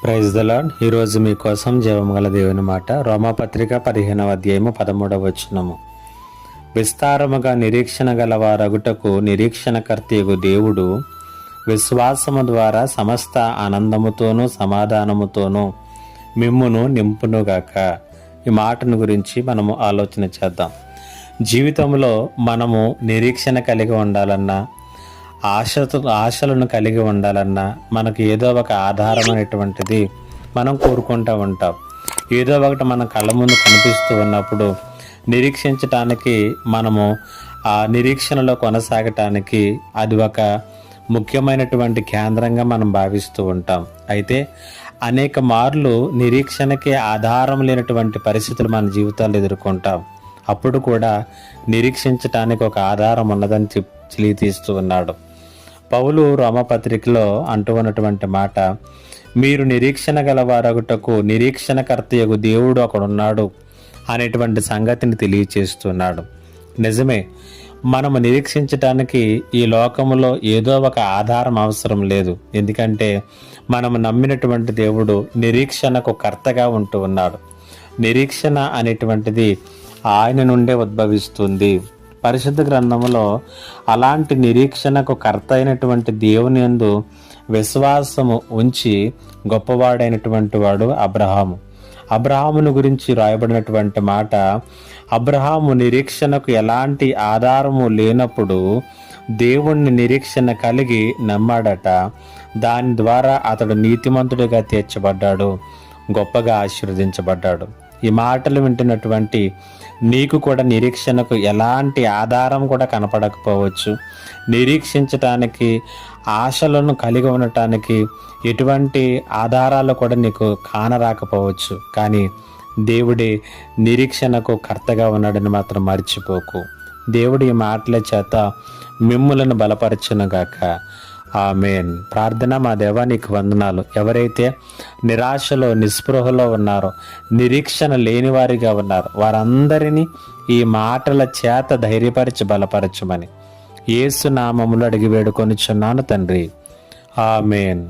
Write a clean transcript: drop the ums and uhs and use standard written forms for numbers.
Praise the lord. ఈరోజు మీకోసం జీవముగల దేవుని మాట. రోమాపత్రిక 15వ అధ్యాయము 13వ వచనము. విస్తారముగా నిరీక్షణ గలవారగుటకు నిరీక్షణకర్తయగు దేవుడు విశ్వాసము ద్వారా సమస్త ఆనందముతోనూ సమాధానముతోనూ మిమ్మును నింపునుగాక. ఈ మాటను గురించి మనము ఆలోచన చేద్దాం. జీవితంలో మనము నిరీక్షణ కలిగి ఉండాలన్నా, ఆశలను కలిగి ఉండాలన్నా మనకు ఏదో ఒక ఆధారం అనేటువంటిది మనం కోరుకుంటూ ఉంటాం. ఏదో ఒకటి మన కళ్ళ ముందు కనిపిస్తూ ఉన్నప్పుడు నిరీక్షించటానికి, మనము ఆ నిరీక్షణలో కొనసాగటానికి అది ఒక ముఖ్యమైనటువంటి కేంద్రంగా మనం భావిస్తూ ఉంటాం. అయితే అనేక మార్లు నిరీక్షణకి ఆధారం లేనటువంటి పరిస్థితులు మన జీవితాల్లో ఎదుర్కొంటాం. అప్పుడు కూడా నిరీక్షించటానికి ఒక ఆధారం ఉన్నదని తెలియతీస్తూ ఉన్నాడు పౌలు. రోమపత్రికలో అంటూ ఉన్నటువంటి మాట, మీరు నిరీక్షణ గలవారగుటకు నిరీక్షణకర్తయగు దేవుడు అక్కడున్నాడు అనేటువంటి సంగతిని తెలియచేస్తున్నాడు. నిజమే, మనము నిరీక్షించటానికి ఈ లోకములో ఏదో ఒక ఆధారం అవసరం లేదు. ఎందుకంటే మనము నమ్మినటువంటి దేవుడు నిరీక్షణకు కర్తగా ఉంటూ ఉన్నాడు. నిరీక్షణ అనేటువంటిది ఆయన నుండే ఉద్భవిస్తుంది. పరిశుద్ధ గ్రంథంలో అలాంటి నిరీక్షణకు కర్త అయినటువంటి దేవుని యందు విశ్వాసము ఉంచి గొప్పవాడైనటువంటి వాడు అబ్రహాము. అబ్రహామును గురించి రాయబడినటువంటి మాట, అబ్రహాము నిరీక్షణకు ఎలాంటి ఆధారము లేనప్పుడు దేవుణ్ణి నిరీక్షణ కలిగి నమ్మాడట. దాని ద్వారా అతడు నీతిమంతుడిగా తీర్చబడ్డాడు, గొప్పగా ఆశీర్వదించబడ్డాడు. ఈ మాటలు వింటున్నటువంటి నీకు కూడా నిరీక్షణకు ఎలాంటి ఆధారం కూడా కనపడకపోవచ్చు. నిరీక్షించటానికి, ఆశలను కలిగి ఉండటానికి ఎటువంటి ఆధారాలు కూడా నీకు కానరాకపోవచ్చు. కానీ దేవుడే నిరీక్షణకు కర్తగా ఉన్నాడని మాత్రం మర్చిపోకు. దేవుడు ఈ మాటల చేత మిమ్ములను బలపరచునుగాక. ఆమేన్. ప్రార్థన. మా దేవా, నీకు వందనాలు. ఎవరైతే నిరాశలో, నిస్పృహలో ఉన్నారో, నిరీక్షణ లేని వారిగా ఉన్నారో, వారందరినీ ఈ మాటల చేత ధైర్యపరిచి బలపరచుమని యేసు నామములో అడిగి వేడుకొనిచున్నాను తండ్రి. ఆమేన్.